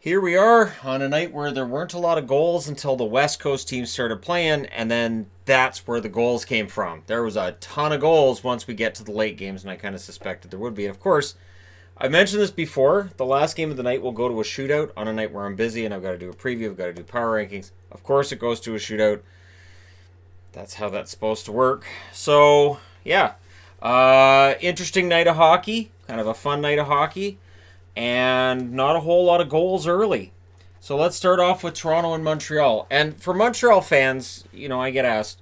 Here we are on a night where there weren't a lot of goals until the West Coast teams started playing, and then that's where the goals came from. There was a ton of goals once we get to the late games, and I kind of suspected there would be. And of course, I mentioned this before. The last game of the night will go to a shootout on a night where I'm busy and I've got to do a preview, I've got to do power rankings. Of course, it goes to a shootout. That's how that's supposed to work. So, yeah. Interesting night of hockey. Kind of a fun night of hockey. And not a whole lot of goals early. So let's start off with Toronto and Montreal. And for Montreal fans, I get asked,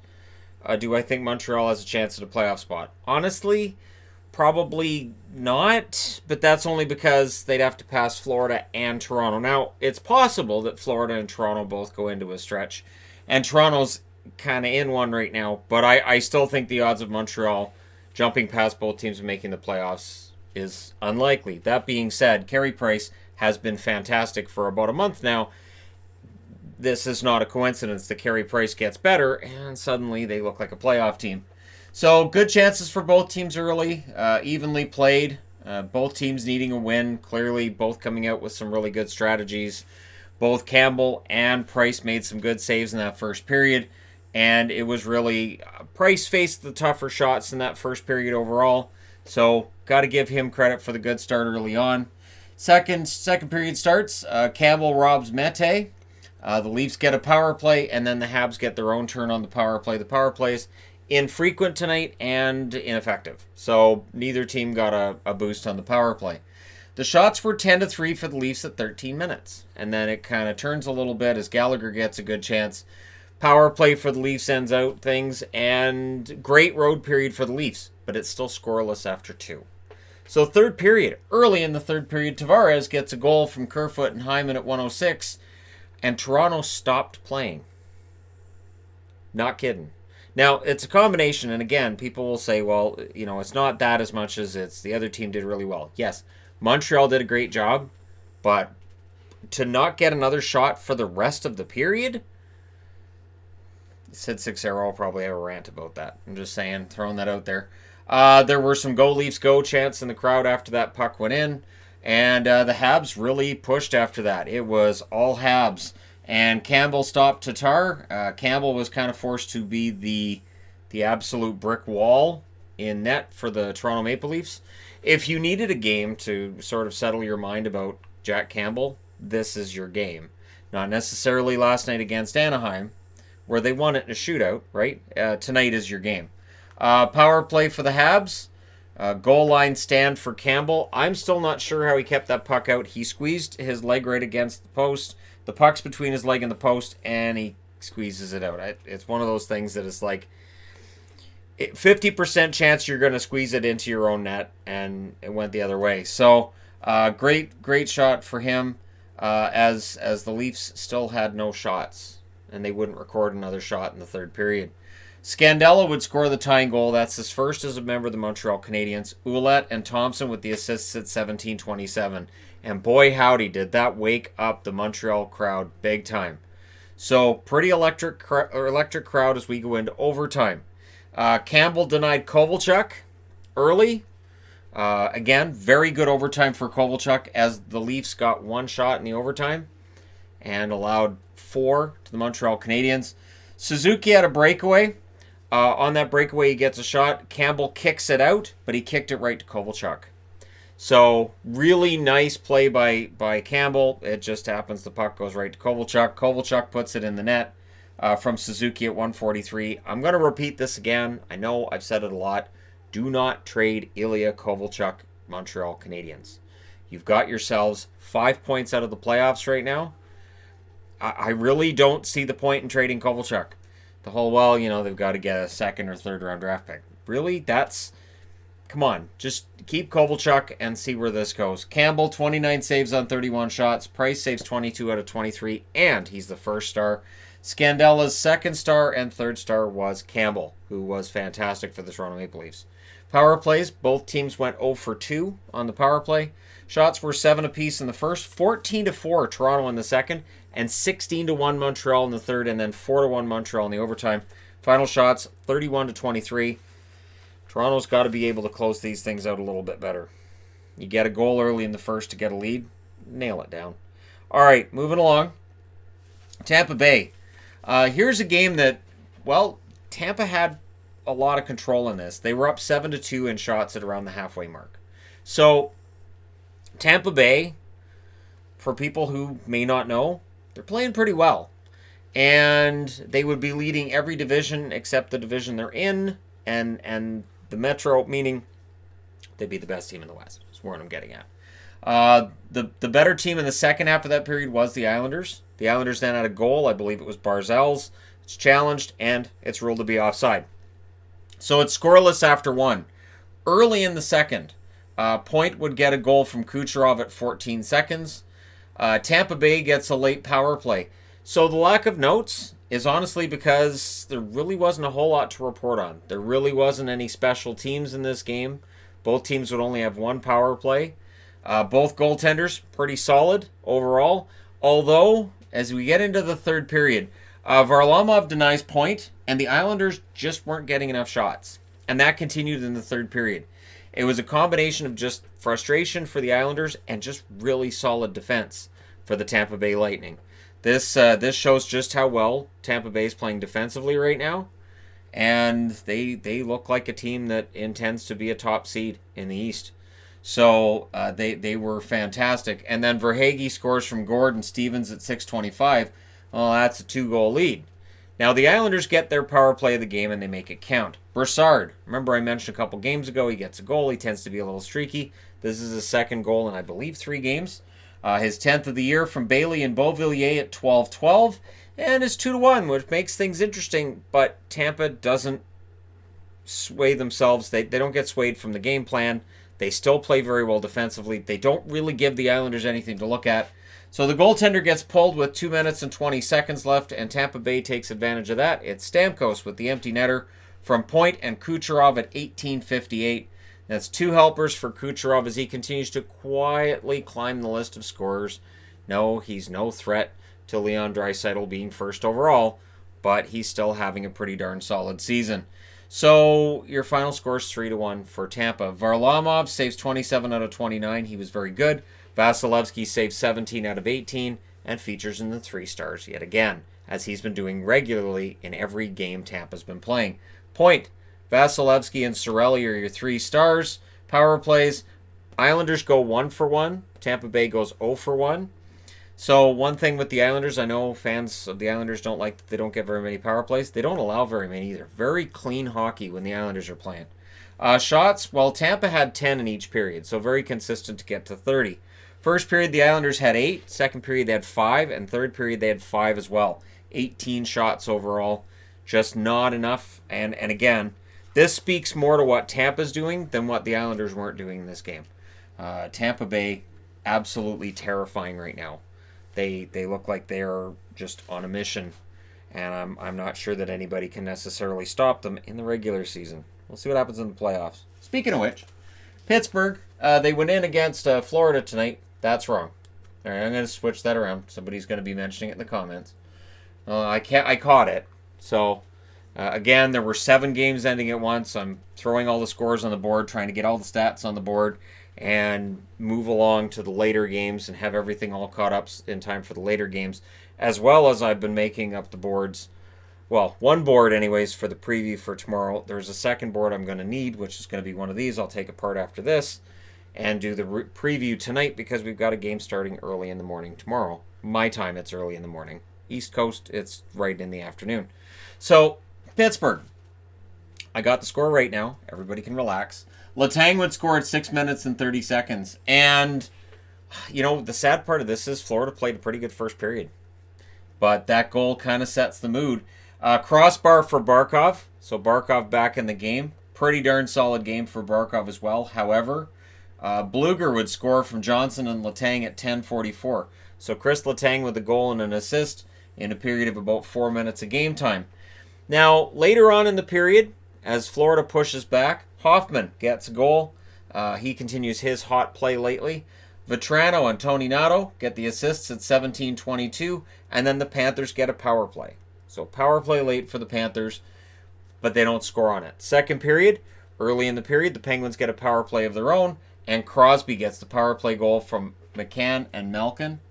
do I think Montreal has a chance at a playoff spot? Honestly, probably not, but that's only because they'd have to pass Florida and Toronto. Now, it's possible that Florida and Toronto both go into a stretch, and Toronto's kind of in one right now, but I still think the odds of Montreal jumping past both teams and making the playoffs is unlikely. That being said, Carey Price has been fantastic for about a month now. This is not a coincidence that Carey Price gets better, and suddenly they look like a playoff team. So good chances for both teams early, evenly played. Both teams needing a win. Clearly, both coming out with some really good strategies. Both Campbell and Price made some good saves in that first period, and it was really Price faced the tougher shots in that first period overall. So got to give him credit for the good start early on. Second period starts. Campbell robs Mete. The Leafs get a power play, and then the Habs get their own turn on the power play. The power plays infrequent tonight and ineffective. So neither team got a boost on the power play. The shots were 10-3 for the Leafs at 13 minutes. And then it kind of turns a little bit as Gallagher gets a good chance. Power play for the Leafs ends out things, and great road period for the Leafs, but it's still scoreless after 2. So third period, early in the third period, Tavares gets a goal from Kerfoot and Hyman at 106, and Toronto stopped playing. Not kidding. Now, it's a combination, and again, people will say, well, it's not that as much as it's the other team did really well. Yes, Montreal did a great job, but to not get another shot for the rest of the period, Sid Sixero will probably have a rant about that. I'm just saying, throwing that out there. There were some go Leafs go chants in the crowd after that puck went in, and the Habs really pushed after that. It was all Habs. And Campbell stopped Tatar. Campbell was kind of forced to be the absolute brick wall in net for the Toronto Maple Leafs. If you needed a game to sort of settle your mind about Jack Campbell, this is your game. Not necessarily last night against Anaheim, where they won it in a shootout, right? Tonight is your game. Power play for the Habs. Goal line stand for Campbell. I'm still not sure how he kept that puck out. He squeezed his leg right against the post. The puck's between his leg and the post, and he squeezes it out. It's one of those things that is like 50% chance you're going to squeeze it into your own net, and it went the other way. So great shot for him as the Leafs still had no shots, and they wouldn't record another shot in the third period. Scandella would score the tying goal. That's his first as a member of the Montreal Canadiens. Ouellette and Thompson with the assists at 17-27. And boy howdy, did that wake up the Montreal crowd big time. So pretty electric crowd as we go into overtime. Campbell denied Kovalchuk early. Again, very good overtime for Kovalchuk as the Leafs got one shot in the overtime and allowed 4 to the Montreal Canadiens. Suzuki had a breakaway. On that breakaway, he gets a shot. Campbell kicks it out, but he kicked it right to Kovalchuk. So, really nice play by Campbell. It just happens the puck goes right to Kovalchuk. Kovalchuk puts it in the net from Suzuki at 143. I'm going to repeat this again. I know I've said it a lot. Do not trade Ilya Kovalchuk, Montreal Canadiens. You've got yourselves 5 points out of the playoffs right now. I really don't see the point in trading Kovalchuk. The whole, they've got to get a second or third round draft pick. Really? Come on. Just keep Kovalchuk and see where this goes. Campbell, 29 saves on 31 shots. Price saves 22 out of 23, and he's the first star. Scandella's second star and third star was Campbell, who was fantastic for the Toronto Maple Leafs. Power plays, both teams went 0 for 2 on the power play. Shots were 7 apiece in the first, 14-4 Toronto in the second, and 16-1 Montreal in the third, and then 4-1 Montreal in the overtime. Final shots, 31-23. Toronto's got to be able to close these things out a little bit better. You get a goal early in the first to get a lead, nail it down. All right, moving along. Tampa Bay. Here's a game that, well, Tampa had a lot of control in this. They were up 7-2 in shots at around the halfway mark. So, Tampa Bay, for people who may not know, they're playing pretty well. And they would be leading every division except the division they're in, and the Metro, meaning they'd be the best team in the West. That's what I'm getting at. The better team in the second half of that period was the Islanders. The Islanders then had a goal. I believe it was Barzal's. It's challenged, and it's ruled to be offside. So it's scoreless after one. Early in the second, Point would get a goal from Kucherov at 14 seconds. Tampa Bay gets a late power play. So the lack of notes is honestly because there really wasn't a whole lot to report on. There really wasn't any special teams in this game. Both teams would only have one power play. Both goaltenders, pretty solid overall. Although, as we get into the third period, Varlamov denies Point, and the Islanders just weren't getting enough shots. And that continued in the third period. It was a combination of just frustration for the Islanders and just really solid defense for the Tampa Bay Lightning. This shows just how well Tampa Bay is playing defensively right now. And they look like a team that intends to be a top seed in the East. So they were fantastic. And then Verhaeghe scores from Gordon Stevens at 6:25. Well, that's a 2-goal lead. Now, the Islanders get their power play of the game, and they make it count. Brassard, remember I mentioned a couple games ago, he gets a goal. He tends to be a little streaky. This is his second goal in, I believe, 3 games. His 10th of the year from Bailey and Beauvillier at 12-12. And his 2-1, which makes things interesting. But Tampa doesn't sway themselves. They don't get swayed from the game plan. They still play very well defensively. They don't really give the Islanders anything to look at. So the goaltender gets pulled with 2 minutes and 20 seconds left, and Tampa Bay takes advantage of that. It's Stamkos with the empty netter from Point and Kucherov at 18:58. That's 2 helpers for Kucherov as he continues to quietly climb the list of scorers. No, he's no threat to Leon Draisaitl being first overall, but he's still having a pretty darn solid season. So your final score is 3-1 for Tampa. Varlamov saves 27 out of 29. He was very good. Vasilevsky saves 17 out of 18 and features in the 3 stars yet again, as he's been doing regularly in every game Tampa's been playing. Point, Vasilevsky and Cirelli are your 3 stars. Power plays, Islanders go 1 for 1. Tampa Bay goes 0 for 1. So one thing with the Islanders, I know fans of the Islanders don't like that they don't get very many power plays. They don't allow very many either. Very clean hockey when the Islanders are playing. Shots, well, Tampa had 10 in each period, so very consistent to get to 30. First period, the Islanders had 8. Second period, they had 5. And third period, they had 5 as well. 18 shots overall. Just not enough. And again, this speaks more to what Tampa's doing than what the Islanders weren't doing in this game. Tampa Bay, absolutely terrifying right now. They look like they're just on a mission. And I'm not sure that anybody can necessarily stop them in the regular season. We'll see what happens in the playoffs. Speaking of which, Pittsburgh, they went in against Florida tonight. That's wrong. All right, I'm going to switch that around. Somebody's going to be mentioning it in the comments. I caught it. So, again, there were 7 games ending at once. I'm throwing all the scores on the board, trying to get all the stats on the board, and move along to the later games and have everything all caught up in time for the later games, as well as I've been making up the boards. Well, one board anyways for the preview for tomorrow. There's a second board I'm going to need, which is going to be one of these. I'll take apart after this and do the preview tonight because we've got a game starting early in the morning tomorrow. My time, it's early in the morning. East Coast, it's right in the afternoon. So, Pittsburgh. I got the score right now. Everybody can relax. Letang would score at 6 minutes and 30 seconds. And, you know, the sad part of this is Florida played a pretty good first period. But that goal kind of sets the mood. Crossbar for Barkov. So Barkov back in the game. Pretty darn solid game for Barkov as well. However, Bluger would score from Johnson and Letang at 10:44. So Chris Letang with a goal and an assist in a period of about 4 minutes of game time. Now, later on in the period, as Florida pushes back, Hoffman gets a goal. He continues his hot play lately. Vetrano and Tony Nato get the assists at 17:22, and then the Panthers get a power play. So power play late for the Panthers, but they don't score on it. Second period, early in the period, the Penguins get a power play of their own, and Crosby gets the power play goal from McCann and Malkin.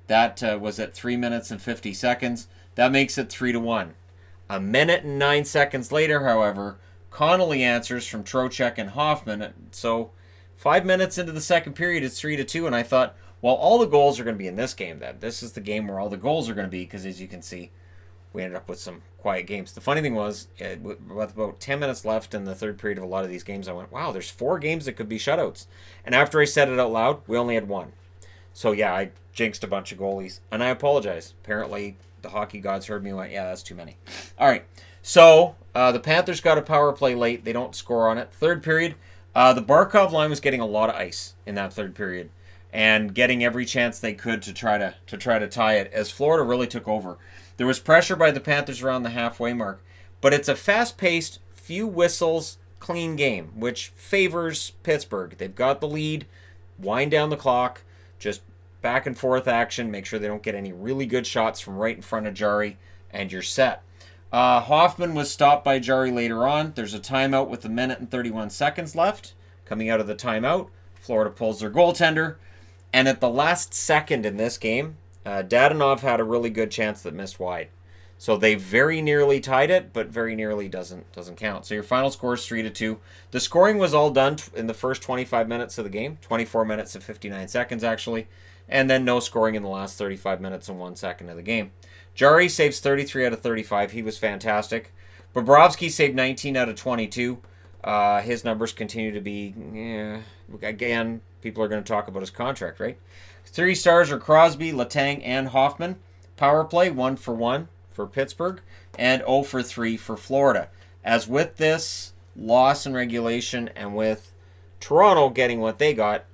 That was at 3 minutes and 50 seconds. That makes it 3-1. A minute and 9 seconds later, however, Connolly answers from Trocheck and Hoffman. So 5 minutes into the second period, it's 3-2. And I thought, well, all the goals are going to be in this game then. This is the game where all the goals are going to be, because as you can see, we ended up with some quiet games. The funny thing was, with about 10 minutes left in the third period of a lot of these games, I went, wow, there's 4 games that could be shutouts. And after I said it out loud, we only had 1. So yeah, I jinxed a bunch of goalies. And I apologize. Apparently, the hockey gods heard me and went, yeah, that's too many. All right, so the Panthers got a power play late. They don't score on it. Third period, the Barkov line was getting a lot of ice in that third period and getting every chance they could to try to tie it, as Florida really took over. There was pressure by the Panthers around the halfway mark, but it's a fast-paced, few whistles, clean game, which favors Pittsburgh. They've got the lead, wind down the clock, just back and forth action, make sure they don't get any really good shots from right in front of Jarry, and you're set. Hoffman was stopped by Jarry later on. There's a timeout with 1 minute and 31 seconds left. Coming out of the timeout, Florida pulls their goaltender, and at the last second in this game, Dadonov had a really good chance that missed wide. So they very nearly tied it, but very nearly doesn't count. So your final score is 3-2. The scoring was all done in the first 25 minutes of the game, 24 minutes and 59 seconds actually, and then no scoring in the last 35 minutes and 1 second of the game. Jarry saves 33 out of 35. He was fantastic. Bobrovsky saved 19 out of 22. His numbers continue to be, again, people are going to talk about his contract, right? 3 stars are Crosby, Letang, and Hoffman. Power play, 1 for 1 for Pittsburgh, and 0 for 3 for Florida. As with this loss in regulation and with Toronto getting what they got,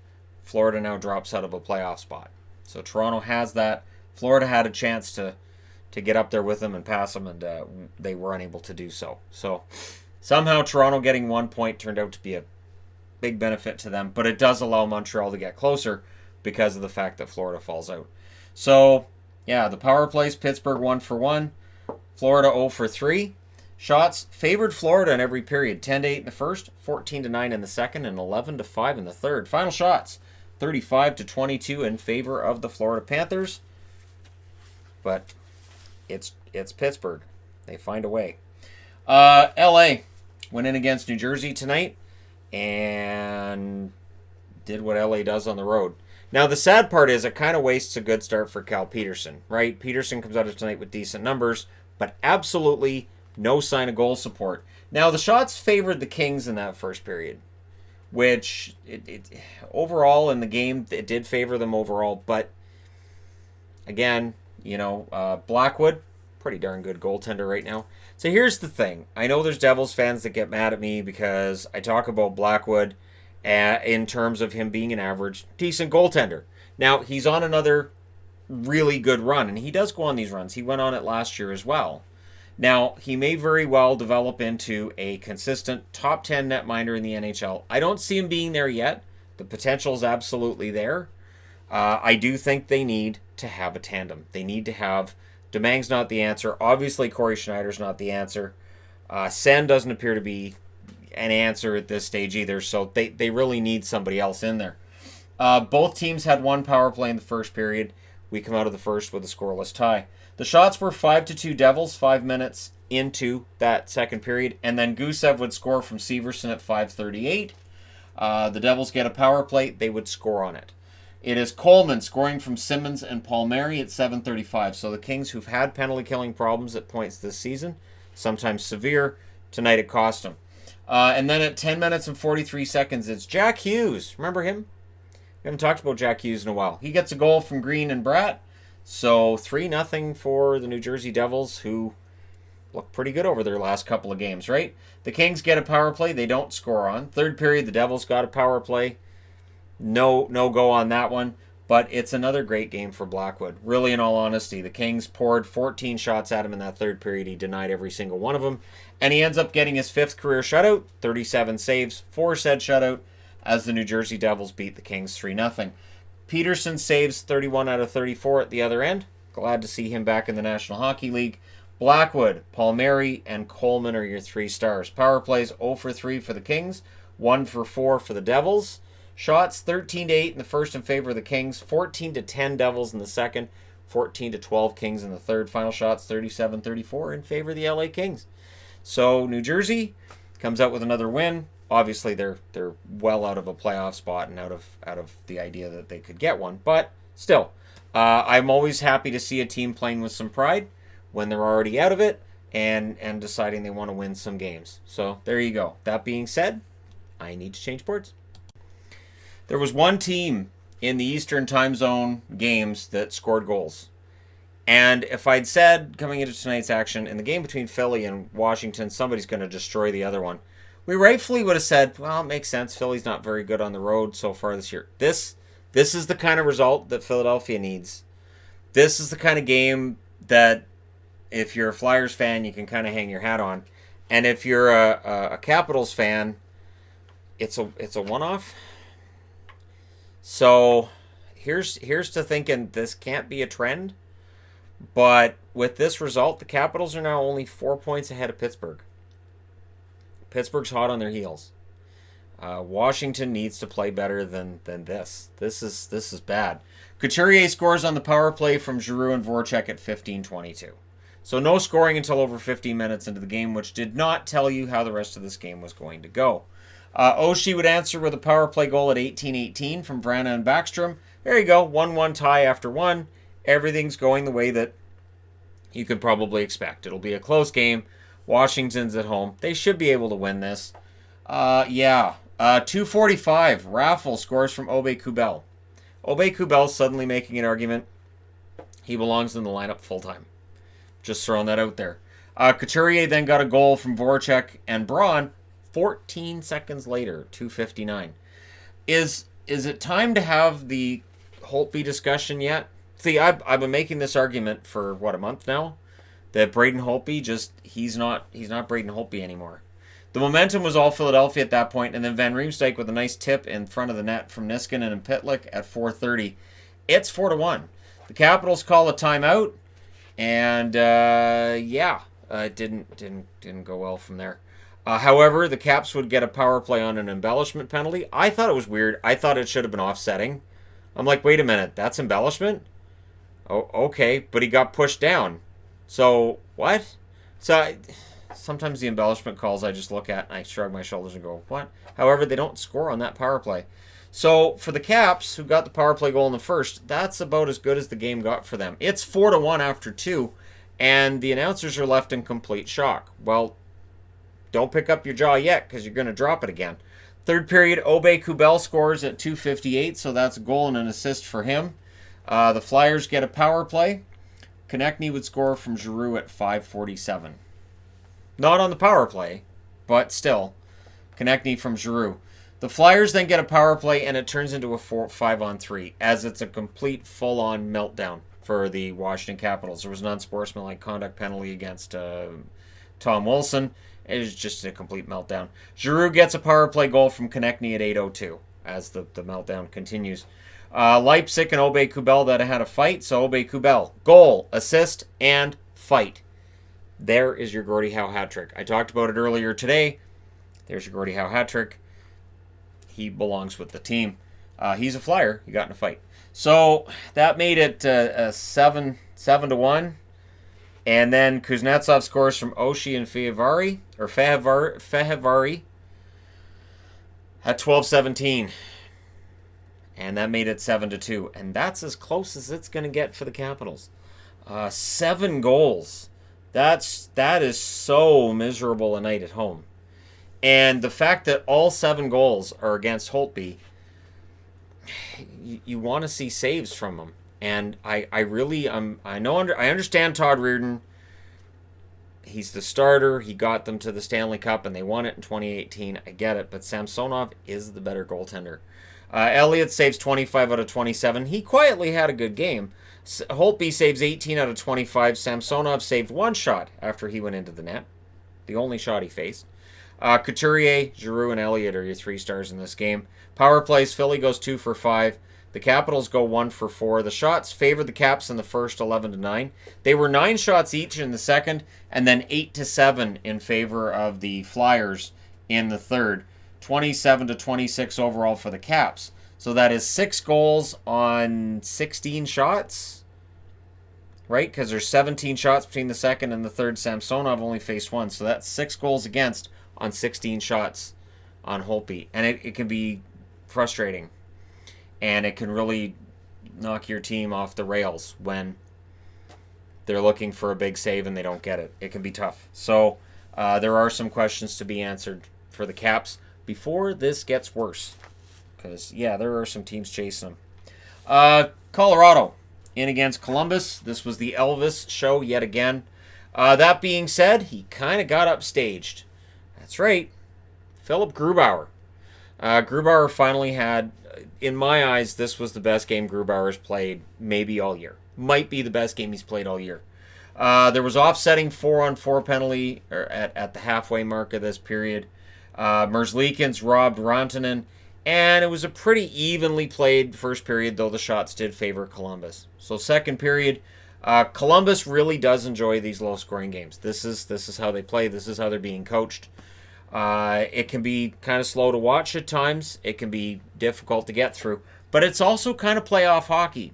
Florida now drops out of a playoff spot. So Toronto has that. Florida had a chance to get up there with them and pass them, and they were unable to do so. So somehow Toronto getting 1 point turned out to be a big benefit to them, but it does allow Montreal to get closer because of the fact that Florida falls out. So, yeah, the power plays, Pittsburgh 1 for 1, Florida 0 for 3. Shots favored Florida in every period, 10-8 in the first, 14-9 in the second, and 11-5 in the third. Final shots, 35-22 in favor of the Florida Panthers. But it's Pittsburgh. They find a way. LA went in against New Jersey tonight and did what LA does on the road. Now, the sad part is it kind of wastes a good start for Cal Peterson, right? Peterson comes out of tonight with decent numbers, but absolutely no sign of goal support. Now, the shots favored the Kings in that first period, which overall in the game, it did favor them overall. But again, Blackwood, pretty darn good goaltender right now. So here's the thing. I know there's Devils fans that get mad at me because I talk about Blackwood in terms of him being an average, decent goaltender. Now, he's on another really good run, and he does go on these runs. He went on it last year as well. Now, he may very well develop into a consistent top 10 netminder in the NHL. I don't see him being there yet. The potential is absolutely there. I do think they need to have a tandem. They need to have... Domingue's not the answer. Obviously, Corey Schneider's not the answer. Sen doesn't appear to be an answer at this stage either, so they really need somebody else in there. Both teams had 1 power play in the first period. We come out of the first with a scoreless tie. The shots were 5-2 Devils 5 minutes into that second period, and then Gusev would score from Severson at 5:38. The Devils get a power play. They would score on it. It is Coleman scoring from Simmons and Palmieri at 7:35. So the Kings, who've had penalty-killing problems at points this season, sometimes severe, tonight it cost them. And then at 10 minutes and 43 seconds, it's Jack Hughes. Remember him? We haven't talked about Jack Hughes in a while. He gets a goal from Green and Bratt. So 3-0 for the New Jersey Devils, who look pretty good over their last couple of games, right? The Kings get a power play. They don't score on. Third period, the Devils got a power play. No go on that one. But it's another great game for Blackwood. Really, in all honesty, the Kings poured 14 shots at him in that third period. He denied every single one of them. And he ends up getting his 5th career shutout, 37 saves for said shutout, as the New Jersey Devils beat the Kings 3-0. Peterson saves 31 out of 34 at the other end. Glad to see him back in the National Hockey League. Blackwood, Palmieri, and Coleman are your 3 stars. Power plays 0 for 3 for the Kings, 1 for 4 for the Devils. Shots 13-8 in the first in favor of the Kings, 14-10 Devils in the second, 14-12 Kings in the third. Final shots 37-34 in favor of the LA Kings. So New Jersey comes out with another win. Obviously, they're well out of a playoff spot and out of the idea that they could get one. But still, I'm always happy to see a team playing with some pride when they're already out of it and deciding they want to win some games. So there you go. That being said, I need to change boards. There was one team in the Eastern time zone games that scored goals. And if I'd said coming into tonight's action, in the game between Philly and Washington, somebody's going to destroy the other one, we rightfully would have said, well, it makes sense. Philly's not very good on the road so far this year. This is the kind of result that Philadelphia needs. This is the kind of game that if you're a Flyers fan, you can kind of hang your hat on. And if you're a Capitals fan, it's a one-off. So here's to thinking this can't be a trend. But with this result, the Capitals are now only 4 points ahead of Pittsburgh. Pittsburgh's hot on their heels. Washington needs to play better than this. This is bad. Couturier scores on the power play from Giroux and Voracek at 15:22. So no scoring until over 15 minutes into the game, which did not tell you how the rest of this game was going to go. Oshie would answer with a power play goal at 18:18 from Vrana and Backstrom. There you go, 1-1 tie after one. Everything's going the way that you could probably expect. It'll be a close game. Washington's at home. They should be able to win this. 2:45. Raffle scores from Aube-Kubel. Aube-Kubel suddenly making an argument. He belongs in the lineup full-time. Just throwing that out there. Couturier then got a goal from Voracek and Braun 14 seconds later, 2:59. Is it time to have the Holtby discussion yet? See, I've been making this argument for, a month now? That Braden Holtby he's not Braden Holtby anymore. The momentum was all Philadelphia at that point, and then Van Riemsdyk with a nice tip in front of the net from Niskanen and Pitlick at 4:30. It's 4-1. The Capitals call a timeout, and it didn't go well from there. However, the Caps would get a power play on an embellishment penalty. I thought it was weird. I thought it should have been offsetting. I'm like, wait a minute, that's embellishment? Oh, okay, but he got pushed down. So, what? So, sometimes the embellishment calls I just look at and I shrug my shoulders and go, what? However, they don't score on that power play. So, for the Caps, who got the power play goal in the first, that's about as good as the game got for them. It's 4-1 after 2, and the announcers are left in complete shock. Well, don't pick up your jaw yet, because you're going to drop it again. Third period, Aube-Kubel scores at 2:58, so that's a goal and an assist for him. The Flyers get a power play. Konechny would score from Giroux at 5:47. Not on the power play, but still, Konechny from Giroux. The Flyers then get a power play, and it turns into a 5-on-3, as it's a complete full-on meltdown for the Washington Capitals. There was an unsportsmanlike conduct penalty against Tom Wilson. It is just a complete meltdown. Giroux gets a power play goal from Konechny at 8:02, as the meltdown continues. Leipzig and Aube-Kubel that had a fight. So Aube-Kubel, goal, assist, and fight. There is your Gordie Howe hat trick. I talked about it earlier today. There's your Gordie Howe hat trick. He belongs with the team. He's a Flyer. He got in a fight. So that made it 7-1. And then Kuznetsov scores from Oshie and Fehervary at 12:17. And that made it 7-2. And that's as close as it's going to get for the Capitals. 7 goals. That is so miserable a night at home. And the fact that all 7 goals are against Holtby, you want to see saves from him. And I understand Todd Reirden. He's the starter. He got them to the Stanley Cup, and they won it in 2018. I get it, but Samsonov is the better goaltender. Elliott saves 25 out of 27. He quietly had a good game. Holtby saves 18 out of 25. Samsonov saved 1 shot after he went into the net. The only shot he faced. Couturier, Giroux, and Elliott are your 3 stars in this game. Power plays, Philly goes 2 for 5. The Capitals go 1 for 4. The shots favored the Caps in the first 11-9. They were 9 shots each in the second, and then 8-7 in favor of the Flyers in the third. 27-26 overall for the Caps. So that is 6 goals on 16 shots, right? Because there's 17 shots between the second and the third. Samsonov only faced 1. So that's 6 goals against on 16 shots on Holtby. And it can be frustrating. And it can really knock your team off the rails when they're looking for a big save and they don't get it. It can be tough. So there are some questions to be answered for the Caps before this gets worse. Because, yeah, there are some teams chasing them. Colorado in against Columbus. This was the Elvis show yet again. That being said, he kind of got upstaged. That's right. Philip Grubauer. Grubauer finally had, in my eyes, this was the best game Grubauer's played maybe all year. Might be the best game he's played all year. There was offsetting 4-on-4 penalty at the halfway mark of this period. Merzlikins robbed Rantanen. And it was a pretty evenly played first period, though the shots did favor Columbus. So second period, Columbus really does enjoy these low-scoring games. This is how they play. This is how they're being coached. It can be kind of slow to watch at times. It can be difficult to get through. But it's also kind of playoff hockey.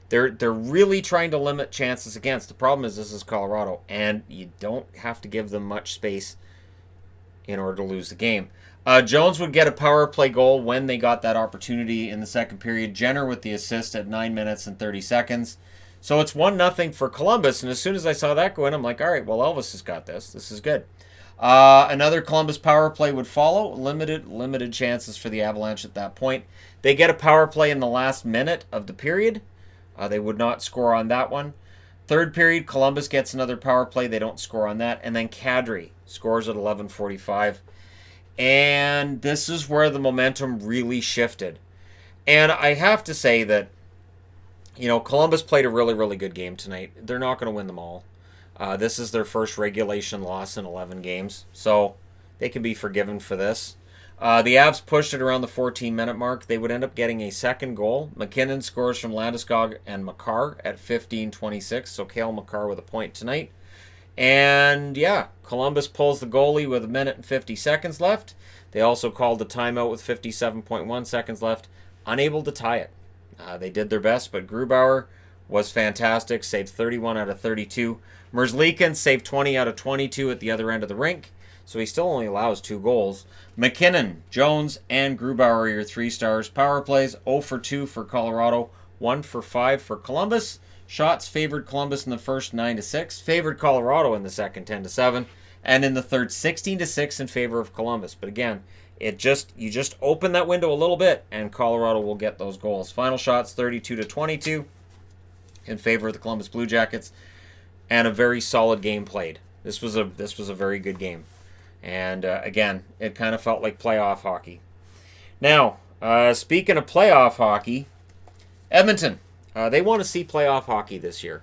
They're really trying to limit chances against. The problem is this is Colorado, and you don't have to give them much space in order to lose the game. Jones would get a power play goal when they got that opportunity in the second period. Jenner with the assist at 9 minutes and 30 seconds. So it's 1-0 for Columbus. And as soon as I saw that go in, I'm like, all right, well, Elvis has got this. This is good. Another Columbus power play would follow. Limited chances for the Avalanche at that point. They get a power play in the last minute of the period. They would not score on that one. Third period, Columbus gets another power play. They don't score on that. And then Kadri scores at 11:45. And this is where the momentum really shifted. And I have to say that, Columbus played a really, really good game tonight. They're not going to win them all. This is their first regulation loss in 11 games. So they can be forgiven for this. The Avs pushed it around the 14-minute mark. They would end up getting a second goal. McKinnon scores from Landeskog and Makar at 15:26. So Cale Makar with a point tonight. And, yeah, Columbus pulls the goalie with 1:50 seconds left. They also called the timeout with 57.1 seconds left. Unable to tie it. They did their best, but Grubauer was fantastic. Saved 31 out of 32. Merzlikins saved 20 out of 22 at the other end of the rink. So he still only allows 2 goals. McKinnon, Jones, and Grubauer are your 3 stars. Power plays, 0 for 2 for Colorado, 1 for 5 for Columbus. Shots favored Columbus in the first 9-6, favored Colorado in the second 10-7, and in the third 16-6 in favor of Columbus. But again, you just open that window a little bit, and Colorado will get those goals. Final shots 32-22 in favor of the Columbus Blue Jackets, and a very solid game played. This was a very good game, and again, it kind of felt like playoff hockey. Now, speaking of playoff hockey, Edmonton. They want to see playoff hockey this year.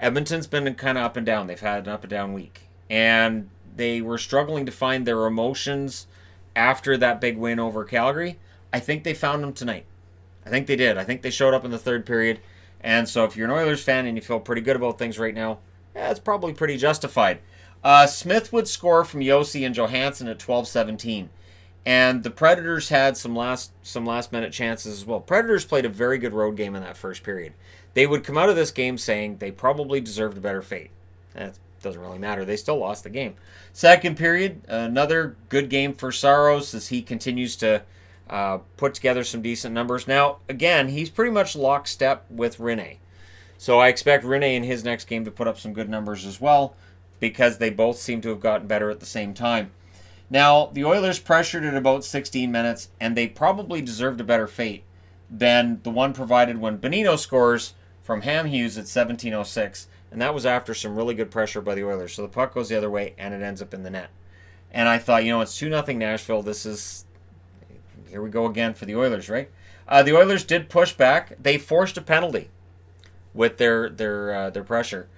Edmonton's been kind of up and down. They've had an up and down week. And they were struggling to find their emotions after that big win over Calgary. I think they found them tonight. I think they did. I think they showed up in the third period. And so if you're an Oilers fan and you feel pretty good about things right now, it's probably pretty justified. Smith would score from Yossi and Johansson at 12:17. And the Predators had some last minute chances as well. Predators played a very good road game in that first period. They would come out of this game saying they probably deserved a better fate. That doesn't really matter. They still lost the game. Second period, another good game for Saros as he continues to put together some decent numbers. Now, again, he's pretty much lockstep with Rinne. So I expect Rinne in his next game to put up some good numbers as well because they both seem to have gotten better at the same time. Now, the Oilers pressured at about 16 minutes, and they probably deserved a better fate than the one provided when Bonino scores from Ham Hughes at 17:06, and that was after some really good pressure by the Oilers. So the puck goes the other way, and it ends up in the net. And I thought, it's 2-0 Nashville. Here we go again for the Oilers, right? The Oilers did push back. They forced a penalty with their pressure.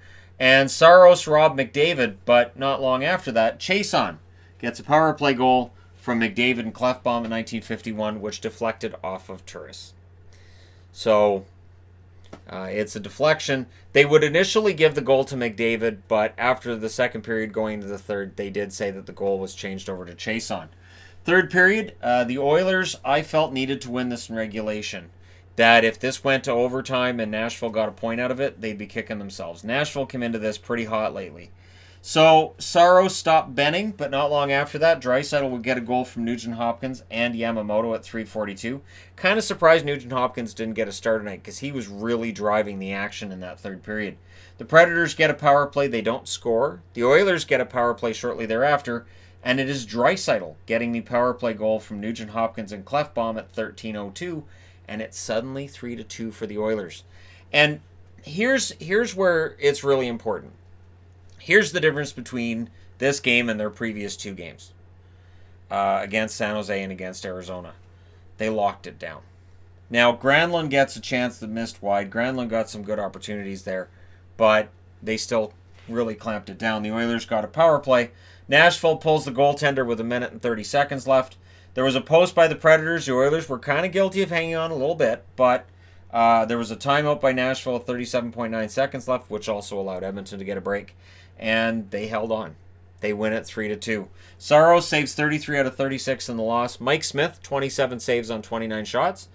And Saros robbed McDavid, but not long after that, Chason gets a power play goal from McDavid and Clefbaum in 1951, which deflected off of Turris. So it's a deflection. They would initially give the goal to McDavid, but after the second period going into the third, they did say that the goal was changed over to Chason. Third period, the Oilers, I felt, needed to win this in regulation. That if this went to overtime and Nashville got a point out of it, they'd be kicking themselves. Nashville came into this pretty hot lately. So Saros stopped Benning, but not long after that, Draisaitl would get a goal from Nugent Hopkins and Yamamoto at 3:42. Kind of surprised Nugent Hopkins didn't get a start tonight because he was really driving the action in that third period. The Predators get a power play. They don't score. The Oilers get a power play shortly thereafter, and it is Draisaitl getting the power play goal from Nugent Hopkins and Clefbaum at 13:02, and it's suddenly 3-2 for the Oilers. And here's where it's really important. Here's the difference between this game and their previous two games against San Jose and against Arizona. They locked it down. Now, Granlund gets a chance that missed wide. Granlund got some good opportunities there, but they still really clamped it down. The Oilers got a power play. Nashville pulls the goaltender with 1 minute and 30 seconds left. There was a post by the Predators. The Oilers were kind of guilty of hanging on a little bit, but there was a timeout by Nashville at 37.9 seconds left, which also allowed Edmonton to get a break. And they held on. They win it 3-2. Saros saves 33 out of 36 in the loss. Mike Smith, 27 saves on 29 shots.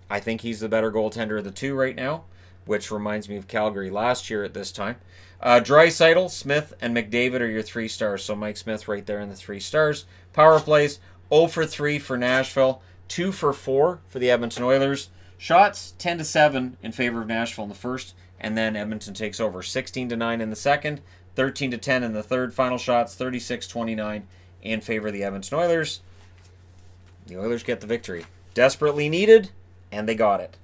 I think he's the better goaltender of the two right now, which reminds me of Calgary last year at this time. Draisaitl, Smith, and McDavid are your 3 stars. So Mike Smith right there in the 3 stars. Power plays, 0 for 3 for Nashville, 2 for 4 for the Edmonton Oilers. Shots, 10-7 in favor of Nashville in the first, and then Edmonton takes over 16-9 in the second, 13-10 in the third. Final shots, 36-29 in favor of the Edmonton Oilers. The Oilers get the victory. Desperately needed, and they got it.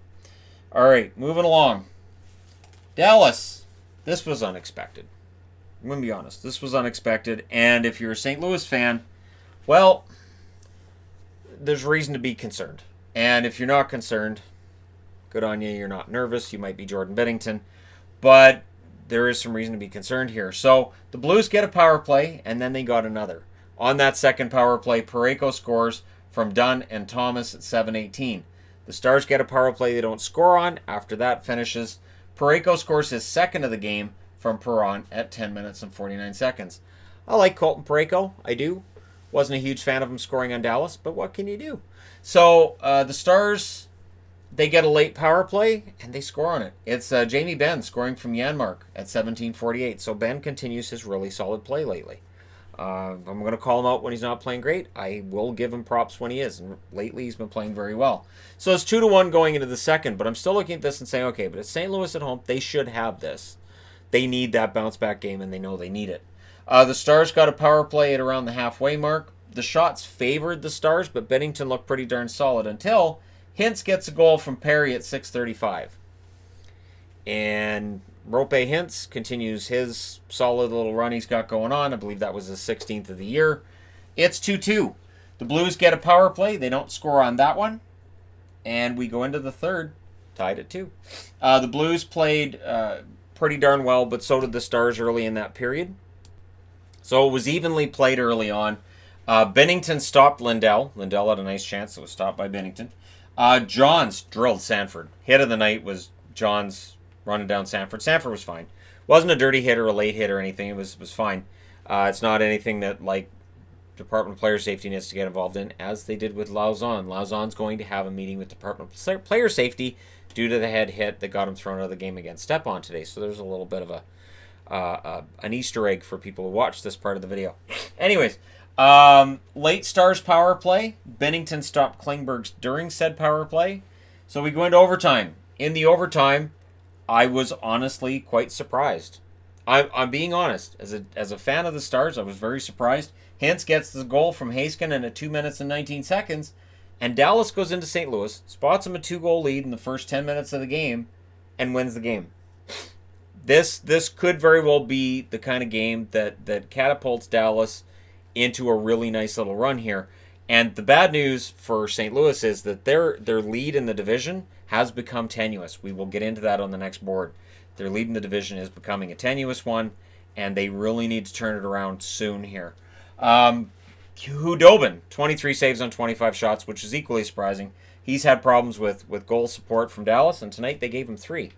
All right, moving along. Dallas. This was unexpected. I'm going to be honest. This was unexpected, and if you're a St. Louis fan, well, there's reason to be concerned. And if you're not concerned, good on you. You're not nervous. You might be Jordan Binnington. But there is some reason to be concerned here. So the Blues get a power play, and then they got another. On that second power play, Parayko scores from Dunn and Thomas at 7:18. The Stars get a power play they don't score on. After that finishes, Parayko scores his second of the game from Perron at 10 minutes and 49 seconds. I like Colton Parayko. I do. Wasn't a huge fan of him scoring on Dallas, but what can you do? So the Stars, they get a late power play, and they score on it. It's Jamie Benn scoring from Janmark at 17:48. So Ben continues his really solid play lately. I'm going to call him out when he's not playing great. I will give him props when he is, and lately he's been playing very well. So it's 2-1 going into the second, but I'm still looking at this and saying, okay, but it's St. Louis at home. They should have this. They need that bounce-back game, and they know they need it. The Stars got a power play at around the halfway mark. The shots favored the Stars, but Binnington looked pretty darn solid until Hintz gets a goal from Perry at 6:35. And Rope Hintz continues his solid little run he's got going on. I believe that was his 16th of the year. It's 2-2. The Blues get a power play. They don't score on that one. And we go into the third, tied at 2. The Blues played pretty darn well, but so did the Stars early in that period. So it was evenly played early on. Binnington stopped Lindell. Lindell had a nice chance. It was stopped by Binnington. Johns drilled Sanford. Hit of the night was Johns running down Sanford. Sanford was fine. Wasn't a dirty hit or a late hit or anything. It was fine. It's not anything that, like, Department of Player Safety needs to get involved in, as they did with Lauzon. Lauzon's going to have a meeting with Department of Player Safety due to the head hit that got him thrown out of the game against Stepan today. So there's a little bit of an Easter egg for people who watch this part of the video. Anyways, late Stars power play. Binnington stopped Klingberg's during said power play. So we go into overtime. In the overtime, I was honestly quite surprised. I'm being honest. As a fan of the Stars, I was very surprised. Hintz gets the goal from Heiskanen at 2 minutes and 19 seconds, and Dallas goes into St. Louis, spots him a 2-goal lead in the first 10 minutes of the game, and wins the game. This could very well be the kind of game that catapults Dallas into a really nice little run here. And the bad news for St. Louis is that their lead in the division has become tenuous. We will get into that on the next board. Their lead in the division is becoming a tenuous one, and they really need to turn it around soon here. Hudobin, 23 saves on 25 shots, which is equally surprising. He's had problems with goal support from Dallas, and tonight they gave him 3.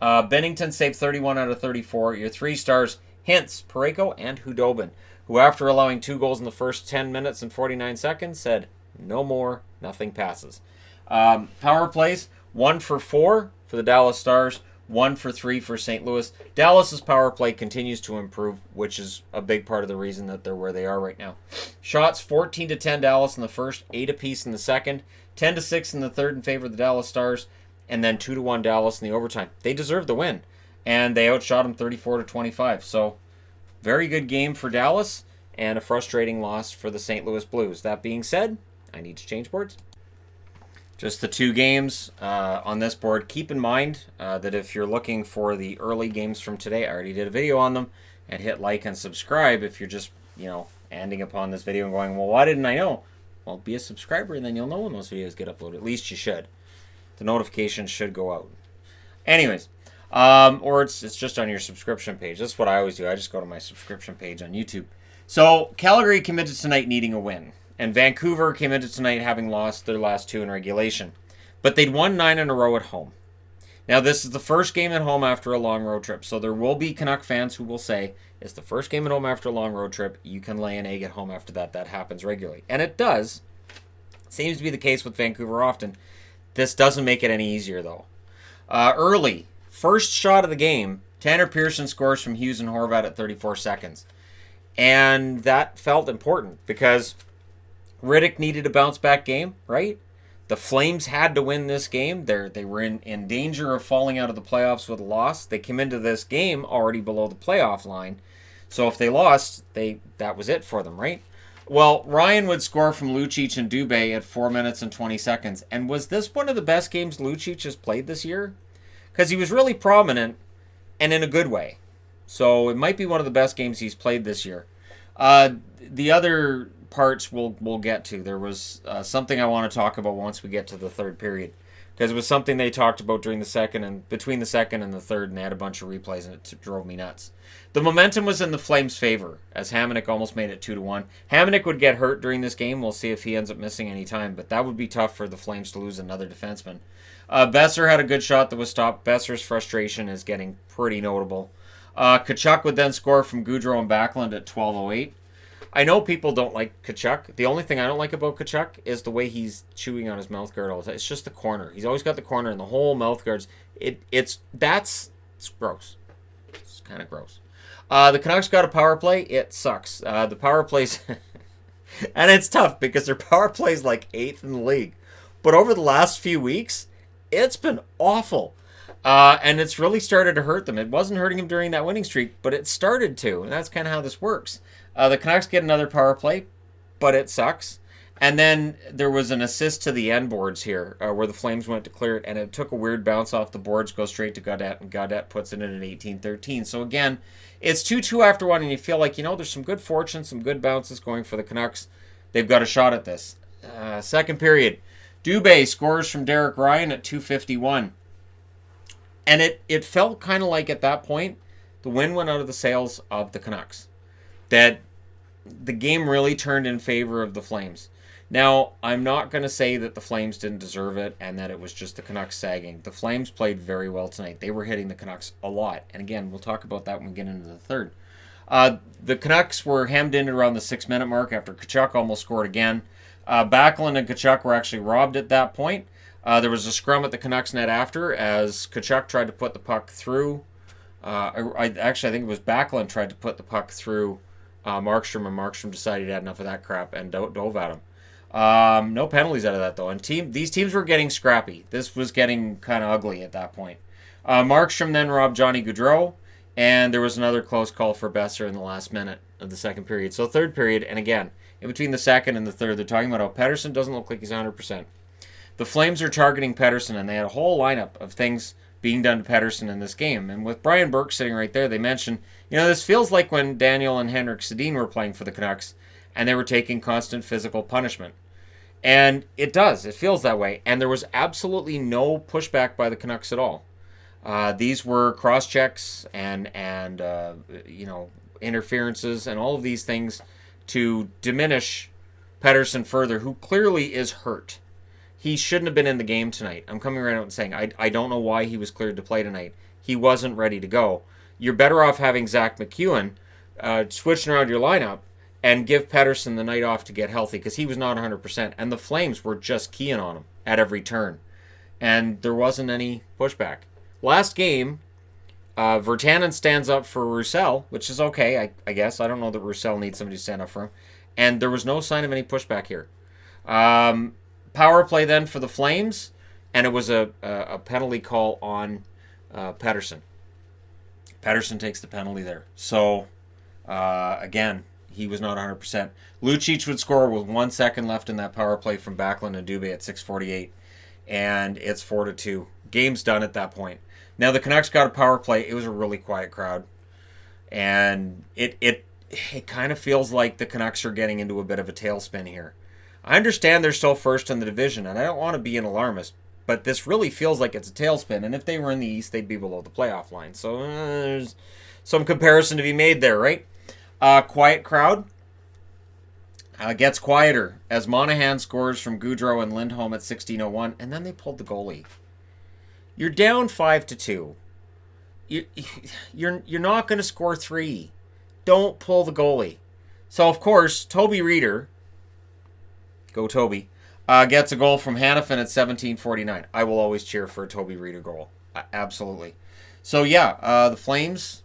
Binnington saved 31 out of 34. Your 3 stars, Hintz, Parayko, and Hudobin. who after allowing 2 goals in the first 10 minutes and 49 seconds said, no more, nothing passes. Power plays, 1 for 4 for the Dallas Stars, 1 for 3 for St. Louis. Dallas's power play continues to improve, which is a big part of the reason that they're where they are right now. Shots 14-10 Dallas in the first, 8 apiece in the second, 10-6 in the third in favor of the Dallas Stars, and then 2-1 Dallas in the overtime. They deserve the win, and they outshot them 34-25. So, very good game for Dallas, and a frustrating loss for the St. Louis Blues. That being said, I need to change boards. Just the 2 games on this board. Keep in mind that if you're looking for the early games from today, I already did a video on them, and hit like and subscribe if you're just, ending upon this video and going, well, why didn't I know? Well, be a subscriber, and then you'll know when those videos get uploaded. At least you should. The notifications should go out. Anyways, or it's just on your subscription page. That's what I always do. I just go to my subscription page on YouTube. So, Calgary committed tonight needing a win. And Vancouver came into tonight having lost their last 2 in regulation. But they'd won 9 in a row at home. Now, this is the first game at home after a long road trip. So there will be Canuck fans who will say, it's the first game at home after a long road trip. You can lay an egg at home after that. That happens regularly. And it does. It seems to be the case with Vancouver often. This doesn't make it any easier, though. Early, first shot of the game, Tanner Pearson scores from Hughes and Horvat at 34 seconds. And that felt important because Riddick needed a bounce-back game, right? The Flames had to win this game. They were in danger of falling out of the playoffs with a loss. They came into this game already below the playoff line. So if they lost, that was it for them, right? Well, Ryan would score from Lucic and Dubé at 4 minutes and 20 seconds. And was this one of the best games Lucic has played this year? Because he was really prominent and in a good way. So it might be one of the best games he's played this year. The other parts we'll get to. There was something I want to talk about once we get to the third period, because it was something they talked about during the second and between the second and the third, and they had a bunch of replays, and it drove me nuts. The momentum was in the Flames' favor as Hamonic almost made it 2-1. Hamonic would get hurt during this game. We'll see if he ends up missing any time, but that would be tough for the Flames to lose another defenseman. Besser had a good shot that was stopped. Besser's frustration is getting pretty notable. Tkachuk would then score from Goudreau and Backlund at 12:08. I know people don't like Tkachuk. The only thing I don't like about Tkachuk is the way he's chewing on his mouth guard all the time. It's just the corner. He's always got the corner and the whole mouth guards. It's gross. It's kind of gross. The Canucks got a power play. It sucks. The power plays, and it's tough because their power play is like 8th in the league. But over the last few weeks, it's been awful. And it's really started to hurt them. It wasn't hurting them during that winning streak, but it started to. And that's kind of how this works. The Canucks get another power play, but it sucks. And then there was an assist to the end boards here, where the Flames went to clear it, and it took a weird bounce off the boards, goes straight to Gaudette, and Gaudette puts it in at 18-13. So again, it's 2-2 after one, and you feel like, there's some good fortune, some good bounces going for the Canucks. They've got a shot at this. Second period, Dubé scores from Derek Ryan at 2:51. And it felt kind of like at that point, the wind went out of the sails of the Canucks. That the game really turned in favor of the Flames. Now, I'm not going to say that the Flames didn't deserve it and that it was just the Canucks sagging. The Flames played very well tonight. They were hitting the Canucks a lot. And again, we'll talk about that when we get into the third. The Canucks were hemmed in around the 6-minute mark after Tkachuk almost scored again. Backlund and Tkachuk were actually robbed at that point. There was a scrum at the Canucks net after as Tkachuk tried to put the puck through. I think it was Backlund tried to put the puck through Markstrom, and Markstrom decided he had enough of that crap and dove at him. No penalties out of that, though. And these teams were getting scrappy. This was getting kind of ugly at that point. Markstrom then robbed Johnny Gaudreau, and there was another close call for Besser in the last minute of the second period. So third period, and again, in between the second and the third, they're talking about how Pettersson doesn't look like he's 100%. The Flames are targeting Pettersson, and they had a whole lineup of things being done to Pettersson in this game. And with Brian Burke sitting right there, they mentioned, this feels like when Daniel and Henrik Sedin were playing for the Canucks, and they were taking constant physical punishment. And it does. It feels that way. And there was absolutely no pushback by the Canucks at all. These were cross-checks and interferences and all of these things to diminish Pettersson further, who clearly is hurt. He shouldn't have been in the game tonight. I'm coming right out and saying I don't know why he was cleared to play tonight. He wasn't ready to go. You're better off having Zach McEwen switching around your lineup and give Pettersson the night off to get healthy because he was not 100%. And the Flames were just keying on him at every turn. And there wasn't any pushback. Last game, Virtanen stands up for Roussel, which is okay, I guess. I don't know that Roussel needs somebody to stand up for him. And there was no sign of any pushback here. Power play then for the Flames, and it was a penalty call on Pettersson. Pettersson takes the penalty there. So, again, he was not 100%. Lucic would score with 1 second left in that power play from Backlund and Dubé at 6:48. And it's 4-2. Game's done at that point. Now the Canucks got a power play. It was a really quiet crowd. And it kind of feels like the Canucks are getting into a bit of a tailspin here. I understand they're still first in the division, and I don't want to be an alarmist, but this really feels like it's a tailspin. And if they were in the East, they'd be below the playoff line. So there's some comparison to be made there, right? Quiet crowd. Gets quieter as Monahan scores from Gaudreau and Lindholm at 16:01, and then they pulled the goalie. You're down 5-2. You're not going to score 3. Don't pull the goalie. So of course, Toby Reeder, go Toby, gets a goal from Hanifin at 17:49. I will always cheer for a Toby Reeder goal, absolutely. So yeah, the Flames,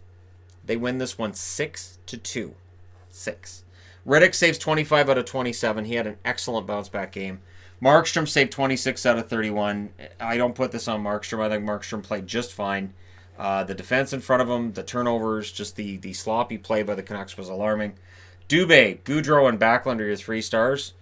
they win this one 6-2. 6. Riddick saves 25 out of 27. He had an excellent bounce-back game. Markstrom saved 26 out of 31. I don't put this on Markstrom. I think Markstrom played just fine. The defense in front of him, the turnovers, just the sloppy play by the Canucks was alarming. Dubé, Gaudreau, and Backlund are your 3 stars.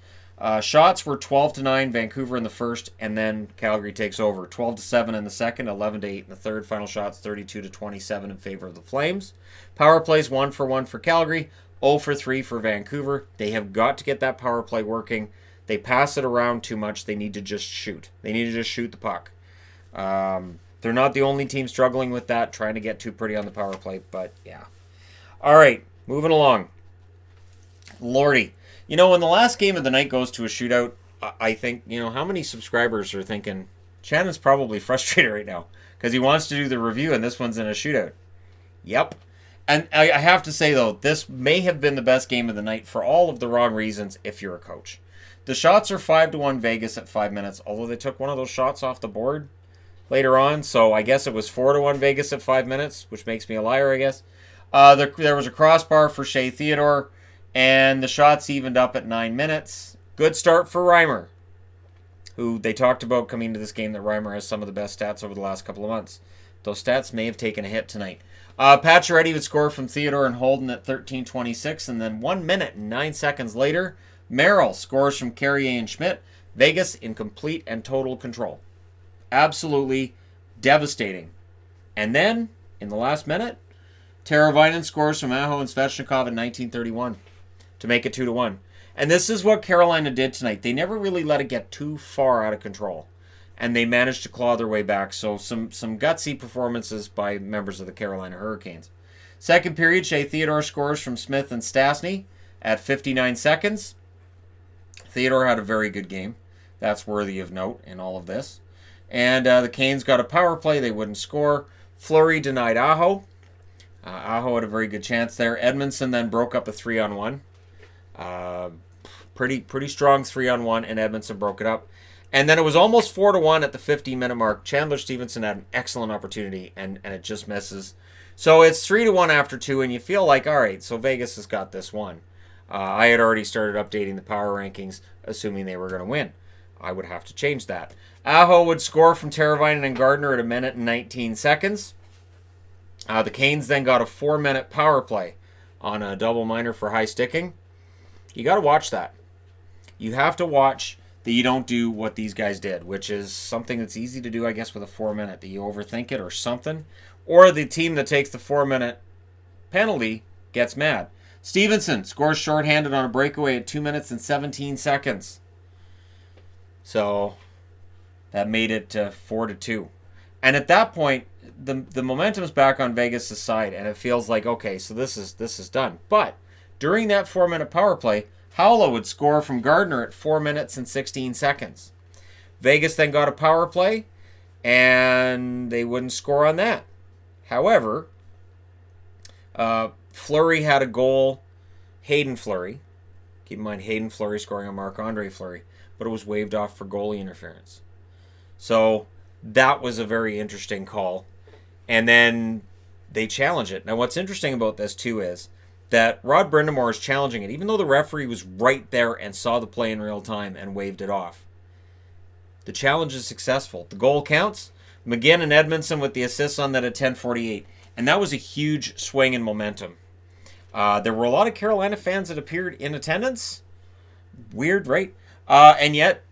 Shots were 12-9, Vancouver in the first, and then Calgary takes over. 12-7 in the second, 11-8 in the third. Final shots 32-27 in favor of the Flames. Power plays 1-for-1 for Calgary. 0-for-3 for Vancouver. They have got to get that power play working. They pass it around too much. They need to just shoot. They need to just shoot the puck. They're not the only team struggling with that, trying to get too pretty on the power play, but yeah. All right, moving along. Lordy. You know, when the last game of the night goes to a shootout, I think, you know, how many subscribers are thinking, Shannon's probably frustrated right now because he wants to do the review and this one's in a shootout. Yep. And I have to say, though, this may have been the best game of the night for all of the wrong reasons if you're a coach. The shots are 5-1 Vegas at 5 minutes, although they took one of those shots off the board later on, so I guess it was 4-1 Vegas at 5 minutes, which makes me a liar, I guess. There was a crossbar for Shea Theodore, and the shots evened up at 9 minutes. Good start for Reimer, who they talked about coming into this game that Reimer has some of the best stats over the last couple of months. Those stats may have taken a hit tonight. Pacioretty would score from Theodore and Holden at 13:26, and then 1 minute and 9 seconds later, Merrill scores from Carrier and Schmidt. Vegas in complete and total control. Absolutely devastating. And then, in the last minute, Teravainen scores from Aho and Svechnikov at 19:31 to make it 2-1. And this is what Carolina did tonight. They never really let it get too far out of control. And they managed to claw their way back. So some gutsy performances by members of the Carolina Hurricanes. Second period, Shea Theodore scores from Smith and Stastny at 59 seconds. Theodore had a very good game. That's worthy of note in all of this. And the Canes got a power play. They wouldn't score. Fleury denied Aho. Aho had a very good chance there. Edmondson then broke up a 3-on-1. Pretty strong 3-on-1, and Edmondson broke it up. And then it was almost 4-1 at the 15-minute mark. Chandler Stevenson had an excellent opportunity, and it just misses. So it's 3-1 after 2, and you feel like, all right, so Vegas has got this one. I had already started updating the power rankings, assuming they were going to win. I would have to change that. Aho would score from Teravainen and Gardner at 1 minute and 19 seconds. The Canes then got a 4-minute power play on a double minor for high sticking. You got to watch that. You have to watch that you don't do what these guys did, which is something that's easy to do, I guess, with a 4-minute, that you overthink it or something. Or the team that takes the 4-minute penalty gets mad. Stevenson scores shorthanded on a breakaway at 2 minutes and 17 seconds. So that made it 4-2. And at that point, the momentum's back on Vegas' side, and it feels like, okay, so this is done. But during that 4-minute power play, Howla would score from Gardner at 4 minutes and 16 seconds. Vegas then got a power play, and they wouldn't score on that. However, Fleury had a goal, Hayden Fleury, Keep in mind, Hayden Fleury scoring on Marc-Andre Fleury, but it was waved off for goalie interference. So that was a very interesting call. And then they challenge it. Now, what's interesting about this, too, is that Rod Brind'Amour is challenging it, even though the referee was right there and saw the play in real time and waved it off. The challenge is successful. The goal counts. McGinn and Edmondson with the assists on that at 10:48. And that was a huge swing in momentum. There were a lot of Carolina fans that appeared in attendance. Weird, right? And yet,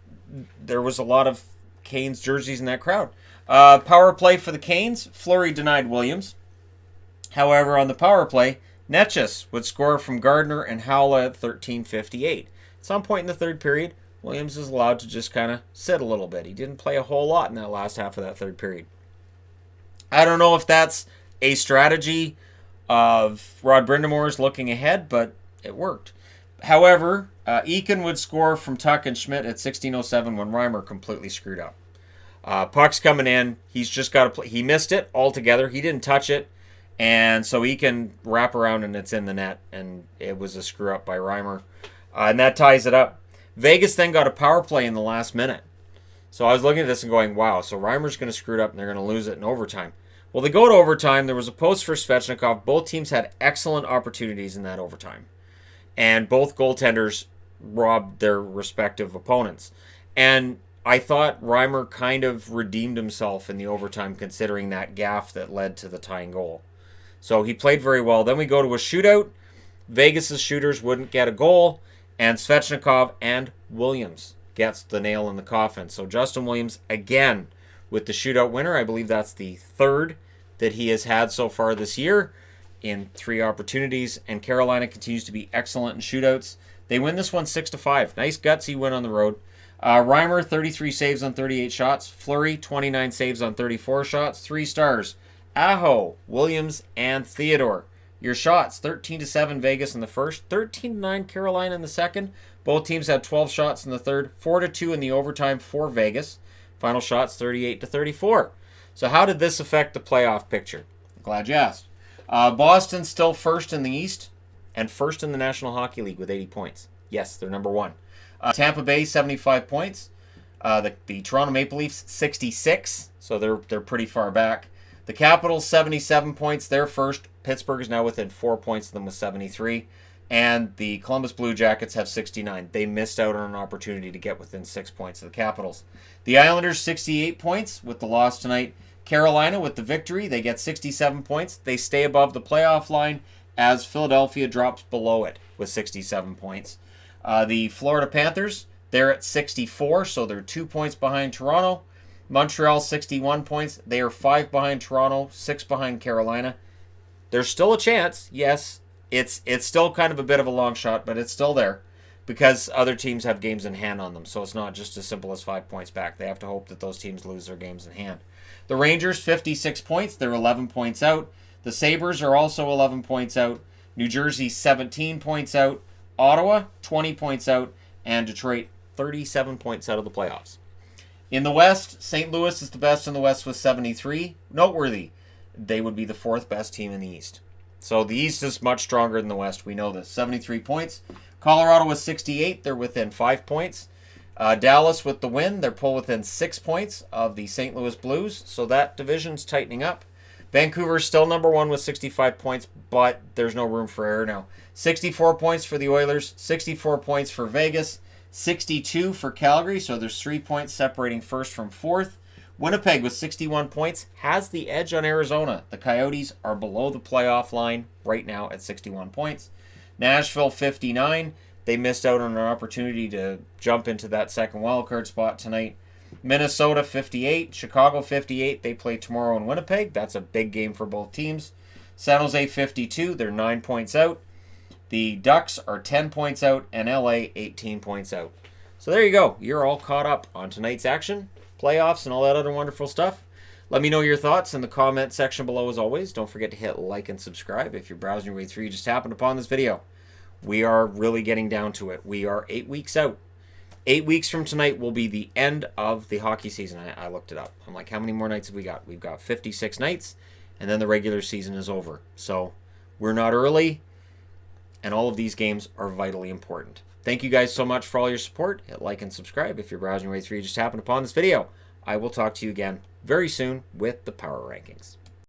there was a lot of Canes jerseys in that crowd. Power play for the Canes. Fleury denied Williams. However, on the power play, Netchus would score from Gardner and Howla at 13:58. At some point in the third period, Williams is allowed to just kind of sit a little bit. He didn't play a whole lot in that last half of that third period. I don't know if that's a strategy of Rod Brind'Amour's looking ahead, but it worked. However, Eakin would score from Tuck and Schmidt at 16:07 when Reimer completely screwed up. Puck's coming in. He's just got to play. He missed it altogether. He didn't touch it. And so he can wrap around and it's in the net. And it was a screw up by Reimer. And that ties it up. Vegas then got a power play in the last minute. So I was looking at this and going, wow, so Reimer's going to screw it up and they're going to lose it in overtime. Well, they go to overtime. There was a post for Svechnikov. Both teams had excellent opportunities in that overtime. And both goaltenders robbed their respective opponents. And I thought Reimer kind of redeemed himself in the overtime considering that gaffe that led to the tying goal. So he played very well. Then we go to a shootout. Vegas' shooters wouldn't get a goal. And Svechnikov and Williams gets the nail in the coffin. So Justin Williams, again, with the shootout winner. I believe that's the third that he has had so far this year in 3 opportunities. And Carolina continues to be excellent in shootouts. They win this one 6-5. Nice gutsy win on the road. Reimer, 33 saves on 38 shots. Fleury, 29 saves on 34 shots. 3 stars. Aho, Williams, and Theodore. Your shots, 13-7 Vegas in the first, 13-9 Carolina in the second. Both teams had 12 shots in the third, 4-2 in the overtime for Vegas. Final shots, 38-34. So how did this affect the playoff picture? Glad you asked. Boston still first in the East and first in the National Hockey League with 80 points. Yes, they're number 1. Tampa Bay, 75 points. The Toronto Maple Leafs, 66. So they're pretty far back. The Capitals, 77 points. They're first. Pittsburgh is now within 4 points of them with 73. And the Columbus Blue Jackets have 69. They missed out on an opportunity to get within 6 points of the Capitals. The Islanders, 68 points with the loss tonight. Carolina with the victory. They get 67 points. They stay above the playoff line as Philadelphia drops below it with 67 points. The Florida Panthers, they're at 64, so they're 2 points behind Toronto. Montreal, 61 points. They are 5 behind Toronto, 6 behind Carolina. There's still a chance. Yes, it's still kind of a bit of a long shot, but it's still there because other teams have games in hand on them. So it's not just as simple as 5 points back. They have to hope that those teams lose their games in hand. The Rangers, 56 points. They're 11 points out. The Sabres are also 11 points out. New Jersey, 17 points out. Ottawa, 20 points out. And Detroit, 37 points out of the playoffs. In the West, St. Louis is the best in the West with 73. Noteworthy, they would be the 4th best team in the East. So the East is much stronger than the West. We know this. 73 points. Colorado with 68. They're within 5 points. Dallas with the win. They're pulled within 6 points of the St. Louis Blues. So that division's tightening up. Vancouver's still number 1 with 65 points, but there's no room for error now. 64 points for the Oilers. 64 points for Vegas. 62 for Calgary, so there's 3 points separating first from fourth. Winnipeg with 61 points has the edge on Arizona. The Coyotes are below the playoff line right now at 61 points. Nashville, 59. They missed out on an opportunity to jump into that second wildcard spot tonight. Minnesota, 58. Chicago, 58. They play tomorrow in Winnipeg. That's a big game for both teams. San Jose, 52. They're 9 points out. The Ducks are 10 points out, and LA 18 points out. So there you go. You're all caught up on tonight's action, playoffs, and all that other wonderful stuff. Let me know your thoughts in the comment section below as always. Don't forget to hit like and subscribe if you're browsing your way through. You just happened upon this video. We are really getting down to it. We are 8 weeks out. 8 weeks from tonight will be the end of the hockey season. I looked it up. I'm like, how many more nights have we got? We've got 56 nights, and then the regular season is over. So we're not early. And all of these games are vitally important. Thank you guys so much for all your support. Hit like and subscribe if you're browsing your way through. You just happened upon this video. I will talk to you again very soon with the Power Rankings.